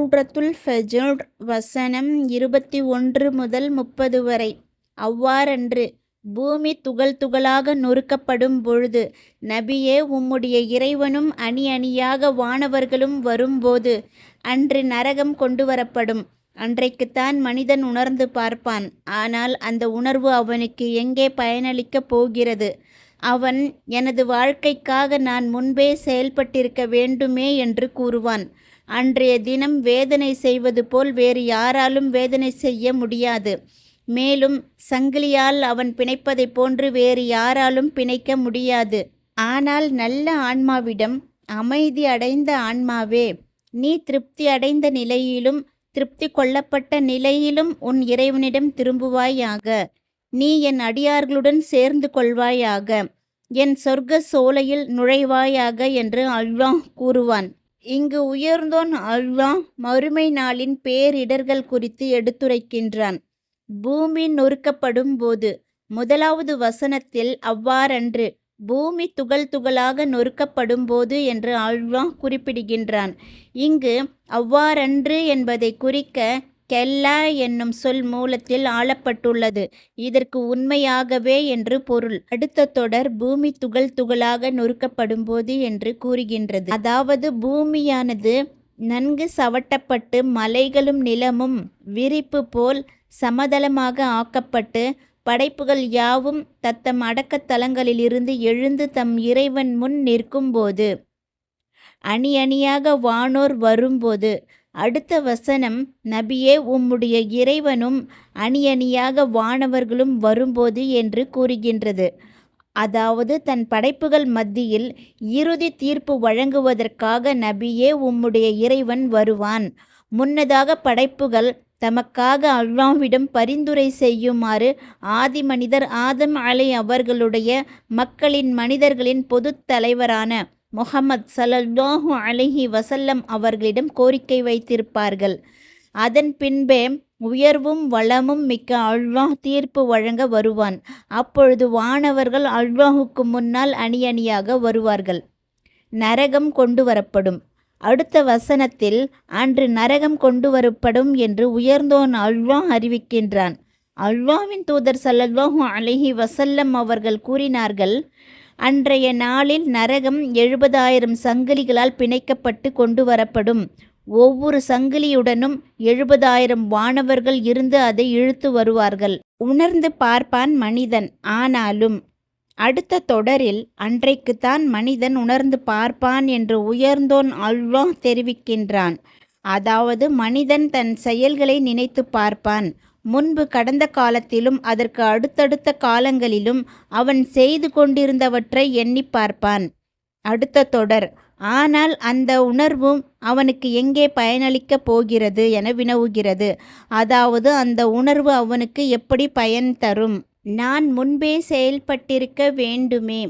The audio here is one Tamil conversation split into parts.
சூரத்துல் ஃபஜ்ர் வசனம் 21 முதல் 30 வரை. அவ்வாறன்று பூமி துகள் துகளாக நொறுக்கப்படும் பொழுது நபியே உம்முடைய இறைவனும் அணி அணியாக வானவர்களும் வரும்போது அன்று நரகம் கொண்டு வரப்படும். அன்றைக்குத்தான் மனிதன் உணர்ந்து பார்ப்பான். ஆனால் அந்த உணர்வு அவனுக்கு எங்கே பயனளிக்கப் போகிறது? அவன் எனது வாழ்க்கைக்காக நான் முன்பே செயல்பட்டிருக்க வேண்டுமே என்று கூறுவான். அன்றைய தினம் வேதனை செய்வது போல் வேறு யாராலும் வேதனை செய்ய முடியாது. மேலும் சங்கிலியால் அவன் பிணைப்பதைப் போன்று வேறு யாராலும் பிணைக்க முடியாது. ஆனால் நல்ல ஆன்மாவிடம், அமைதி அடைந்த ஆன்மாவே, நீ திருப்தி அடைந்த நிலையிலும் திருப்தி கொள்ளப்பட்ட நிலையிலும் உன் இறைவனிடம் திரும்புவாயாக. நீ என் அடியார்களுடன் சேர்ந்து கொள்வாயாக, என் சொர்க்க சோலையில் நுழைவாயாக என்று அல்லாஹ் கூறுவான். இங்கு உயர்ந்தோன் அல்லாஹ் மறுமை நாளின் பேரிடர்கள் குறித்து எடுத்துரைக்கின்றான். பூமி நொறுக்கப்படும் போது முதலாவது வசனத்தில் அவ்வாறன்று பூமி துகள் துகளாக நொறுக்கப்படும் போது என்று அல்லாஹ் குறிப்பிடுகின்றான். இங்கு அவ்வாறன்று என்பதை குறிக்க கெல்லா என்னும் சொல் மூலத்தில் ஆளப்பட்டுள்ளது. இதற்கு உண்மையாகவே என்று பொருள். அடுத்த தொடர் பூமி துகள் துகளாக நொறுக்கப்படும் போது என்று கூறுகின்றது. அதாவது பூமியானது நன்கு சவட்டப்பட்டு மலைகளும் நிலமும் விரிப்பு போல் சமதளமாக ஆக்கப்பட்டு படைப்புகள் யாவும் தத்தம் அடக்கத்தலங்களிலிருந்து எழுந்து தம் இறைவன் முன் நிற்கும்போது, அணி அணியாக வானோர் வரும்போது. அடுத்த வசனம் நபியே உம்முடைய இறைவனும் அணி அணியாக வானவர்களும் வரும்போது என்று கூறுகின்றது. அதாவது தன் படைப்புகள் மத்தியில் இறுதி தீர்ப்பு வழங்குவதற்காக நபியே உம்முடைய இறைவன் வருவான். முன்னதாக படைப்புகள் தமக்காக அல்லாஹ்விடம் பரிந்துரை செய்யுமாறு ஆதி மனிதர் ஆதம் அவர்களுடைய மனிதர்களின் பொது தலைவரான முஹம்மது ஸல்லல்லாஹு அலைஹி வஸல்லம் அவர்களிடம் கோரிக்கை வைத்திருப்பார்கள். அதன் பின்பே உயர்வும் வளமும் மிக்க அல்லாஹ் தீர்ப்பு வழங்க வருவான். அப்பொழுது வானவர்கள் அல்லாஹுக்கு முன்னால் அணி அணியாக வருவார்கள். நரகம் கொண்டு வரப்படும். அடுத்த வசனத்தில் அன்று நரகம் கொண்டு வரப்படும் என்று உயர்ந்தோன் அல்லாஹ் அறிவிக்கின்றான். அல்லாஹ்வின் தூதர் ஸல்லல்லாஹு அலைஹி வஸல்லம் அவர்கள் கூறினார்கள், அன்றைய நாளில் நரகம் 70,000 சங்கிலிகளால் பிணைக்கப்பட்டு கொண்டு வரப்படும். ஒவ்வொரு சங்கிலியுடனும் 70,000 வானவர்கள் இருந்து அதை இழுத்து வருவார்கள். உணர்ந்து பார்ப்பான் மனிதன். ஆனாலும் அடுத்த தொடரில் அன்றைக்குத்தான் மனிதன் உணர்ந்து பார்ப்பான் என்று உயர்ந்தோன் அல்லாஹ் தெரிவிக்கின்றான். அதாவது மனிதன் தன் செயல்களை நினைத்து பார்ப்பான். முன்பு கடந்த காலத்திலும் அதற்கு அடுத்தடுத்த காலங்களிலும் அவன் செய்து கொண்டிருந்தவற்றை எண்ணி பார்ப்பான். அடுத்த தொடர். ஆனால் அந்த உணர்வும் அவனுக்கு எங்கே பயனளிக்கப் போகிறது என வினவுகிறது. அதாவது அந்த உணர்வு அவனுக்கு எப்படி பயன் தரும்? நான் முன்பே செயல்பட்டிருக்க வேண்டுமே.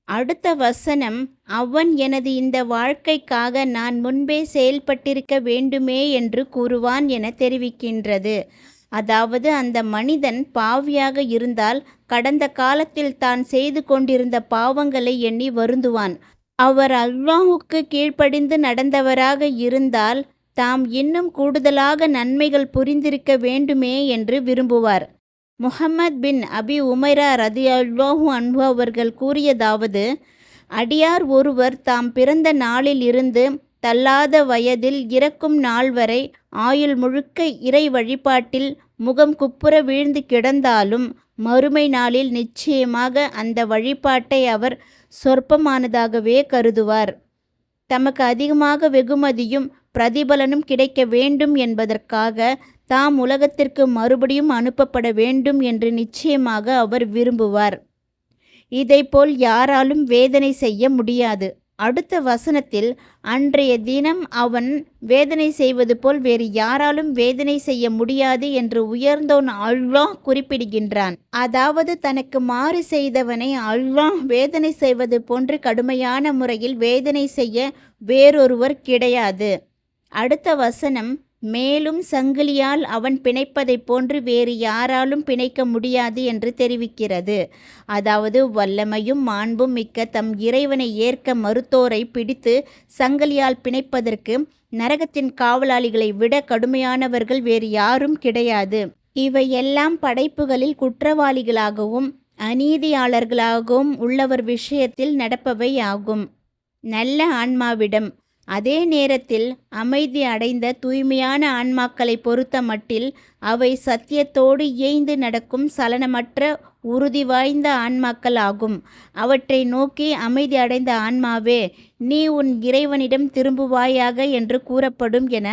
அடுத்த வசனம் அவன் எனது இந்த வாழ்க்கைக்காக நான் முன்பே செயல்பட்டிருக்க வேண்டுமே என்று கூறுவான் என தெரிவிக்கின்றது. அதாவது அந்த மனிதன் பாவியாக இருந்தால் கடந்த காலத்தில் தான் செய்து கொண்டிருந்த பாவங்களை எண்ணி வருந்துவான். அவர் அல்லாஹுக்கு கீழ்ப்படிந்து நடந்தவராக இருந்தால் தாம் இன்னும் கூடுதலாக நன்மைகள் புரிந்திருக்க வேண்டுமே என்று விரும்புவார். முஹம்மத் பின் அபி உமைரா ரதியல்லாஹு அன்ஹு அவர்கள் கூறியதாவது, அடியார் ஒருவர் தாம் பிறந்த நாளில் இருந்து தள்ளாத வயதில் இறக்கும் நாள் வரை ஆயுள் முழுக்க இறை வழிபாட்டில் முகம் குப்புற வீழ்ந்து கிடந்தாலும் மறுமை நாளில் நிச்சயமாக அந்த வழிபாட்டை அவர் சொற்பமானதாகவே கருதுவார். தமக்கு அதிகமாக வெகுமதியும் பிரதிபலனும் கிடைக்க வேண்டும் என்பதற்காக தாம் உலகத்திற்கு மறுபடியும் அனுப்பப்பட வேண்டும் என்று நிச்சயமாக அவர் விரும்புவார். இதைப்போல் யாராலும் வேதனை செய்ய முடியாது. அடுத்த வசனத்தில் அன்றைய தினம் அவன் வேதனை செய்வது போல் வேறு யாராலும் வேதனை செய்ய முடியாது என்று உயர்ந்தோன் அல்லாஹ் குறிப்பிடுகின்றான். அதாவது தனக்கு மாறு செய்தவனை அல்லாஹ் வேதனை செய்வது போன்று கடுமையான முறையில் வேதனை செய்ய வேறொருவர் கிடையாது. அடுத்த வசனம் மேலும் சங்கிலியால் அவன் பிணைப்பதைப் போன்று வேறு யாராலும் பிணைக்க முடியாது என்று தெரிவிக்கிறது. அதாவது வல்லமையும் மாண்பும் மிக்க தம் இறைவனை ஏற்க மறுத்தோரை பிடித்து சங்கிலியால் பிணைப்பதற்கு நரகத்தின் காவலாளிகளை விட கடுமையானவர்கள் வேறு யாரும் கிடையாது. இவையெல்லாம் படைப்புகளில் குற்றவாளிகளாகவும் அநீதியாளர்களாகவும் உள்ளவர் விஷயத்தில் நடப்பவை ஆகும். நல்ல ஆன்மாவிடம் அதே நேரத்தில் அமைதி அடைந்த தூய்மையான ஆன்மாக்களை பொறுத்த மட்டில் அவை சத்தியத்தோடு இயைந்து நடக்கும் சலனமற்ற உறுதி வாய்ந்த ஆன்மாக்கள் ஆகும். அவற்றை நோக்கி அமைதி அடைந்த ஆன்மாவே, நீ உன் இறைவனிடம் திரும்புவாயாக என்று கூறப்படும் என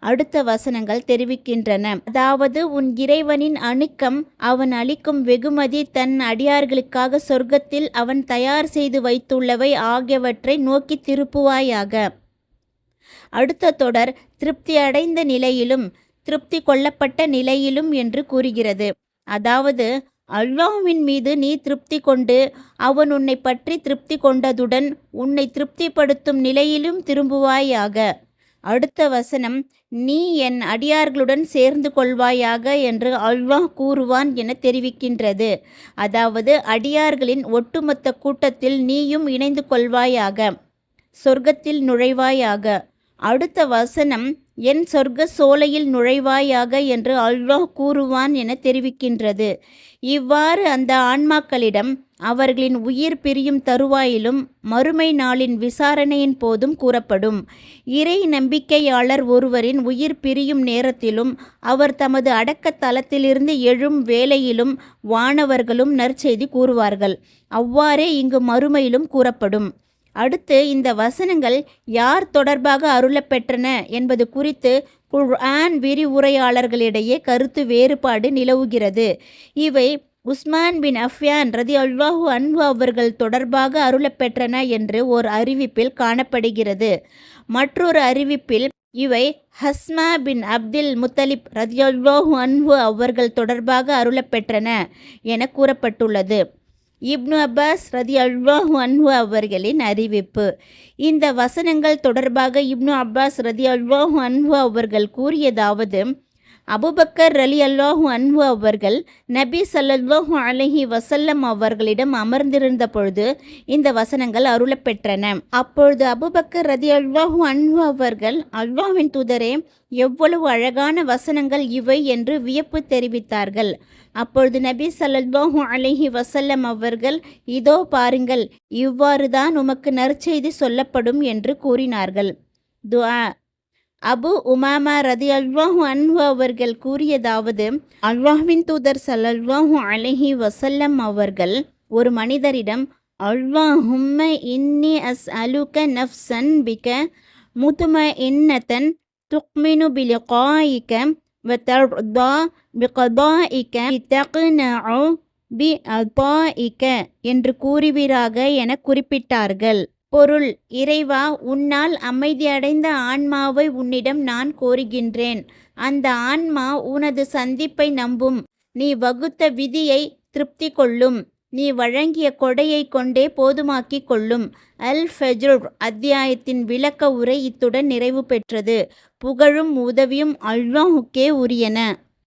அடுத்த வசனங்கள் தெரிவிக்கின்றன. அதாவது உன் இறைவனின் அணுக்கம், அவன் அளிக்கும் வெகுமதி, தன் அடியார்களுக்காக சொர்க்கத்தில் அவன் தயார் செய்து வைத்துள்ளவை ஆகியவற்றை நோக்கி திருப்புவாயாக. அடுத்த தொடர் திருப்தி அடைந்த நிலையிலும் திருப்தி கொள்ளப்பட்ட நிலையிலும் என்று கூறுகிறது. அதாவது அல்லாஹ்வின் மீது நீ திருப்தி கொண்டு அவன் உன்னை பற்றி திருப்தி கொண்டதுடன் உன்னை திருப்திப்படுத்தும் நிலையிலும் திரும்புவாயாக. அடுத்த வசனம் நீ என் அடியார்களுடன் சேர்ந்து கொள்வாயாக என்று அல்லாஹ் கூறுவான் என தெரிவிக்கின்றது. அதாவது அடியார்களின் ஒட்டுமொத்த கூட்டத்தில் நீயும் இணைந்து கொள்வாயாக, சொர்க்கத்தில் நுழைவாயாக. அடுத்த வசனம் என் சொர்க்க சோலையில் நுழைவாயாக என்று அல்லாஹ் கூறுவான் என தெரிவிக்கின்றது. இவ்வாறு அந்த ஆன்மாக்களிடம் அவர்களின் உயிர் பிரியும் தருவாயிலும் மறுமை நாளின் விசாரணையின் போதும் கூறப்படும். இறை நம்பிக்கையாளர் ஒருவரின் உயிர் பிரியும் நேரத்திலும் அவர் தமது அடக்க தலத்திலிருந்து எழும் வேளையிலும் வானவர்களும் நற்செய்தி கூறுவார்கள். அவ்வாறே இங்கு மறுமையிலும் கூறப்படும். அடுத்து இந்த வசனங்கள் யார் தொடர்பாக அருளப்பெற்றன என்பது குறித்து குர்ஆன் விரிவுரையாளர்களிடையே கருத்து வேறுபாடு நிலவுகிறது. இவை உஸ்மான் பின் அஃப்யான் ரதியல்லாஹு அன்ஹு அவர்கள் தொடர்பாக அருளப்பெற்றன என்று ஒரு அறிவிப்பில் காணப்படுகிறது. மற்றொரு அறிவிப்பில் இவை ஹஸ்மா பின் அப்துல் முத்தலிப் ரதியல்லாஹு அன்ஹு அவர்கள் தொடர்பாக அருளப்பெற்றன என கூறப்பட்டுள்ளது. இப்னு அப்பாஸ் ரதியல்லாஹு அன்ஹு அவர்களின் அறிவிப்பு. இந்த வசனங்கள் தொடர்பாக இப்னு அப்பாஸ் ரதியல்லாஹு அன்ஹு அவர்கள் கூறியதாவது, அபூபக்கர் ரலியல்லாஹு அன்ஹு அவர்கள் நபி ஸல்லல்லாஹு அலைஹி வஸல்லம் அவர்களிடம் அமர்ந்திருந்த பொழுது இந்த வசனங்கள் அருளப்பெற்றன. அப்பொழுது அபூபக்கர் ரலியல்லாஹு அன்ஹு அவர்கள், அல்லாஹ்வின் தூதரே, எவ்வளவு அழகான வசனங்கள் இவை என்று வியப்பு தெரிவித்தார்கள். அப்பொழுது நபி ஸல்லல்லாஹு அலைஹி வஸல்லம் அவர்கள், இதோ பாருங்கள், இவ்வாறு தான் உமக்கு நற்செய்தி சொல்லப்படும் என்று கூறினார்கள். துஆ. அபு உமாமா ரதியல்லாஹு அன்ஹு அவர்கள் கூறியதாவது, அல்லாஹ்வின் தூதர் ஸல்லல்லாஹு அலைஹி வஸல்லம் அவர்கள் ஒரு மனிதரிடம், அல்லாஹும்ம இன்னி அஸ்அலுக நஃப்ஸன் பிக முத்மஇன்னதன் துக்மினு பிலிகாயிக வதர்தா பிகதாயிக தக்னஉ பிஅதாயிக என்று கூறுவீராக என குறிப்பிட்டார்கள். பொருள்: இறைவா, உன்னால் அமைதியடைந்த ஆன்மாவை உன்னிடம் நான் கோருகின்றேன். அந்த ஆன்மா உனது சந்திப்பை நம்பும். நீ வகுத்த விதியை திருப்தி கொள்ளும். நீ வழங்கிய கொடையை கொண்டே போதுமாக்கிக் கொள்ளும். அல் ஃபஜ்ர் அத்தியாயத்தின் விளக்க உரை இத்துடன் நிறைவு பெற்றது. புகழும் உதவியும் அல்லாஹுக்கே உரியன.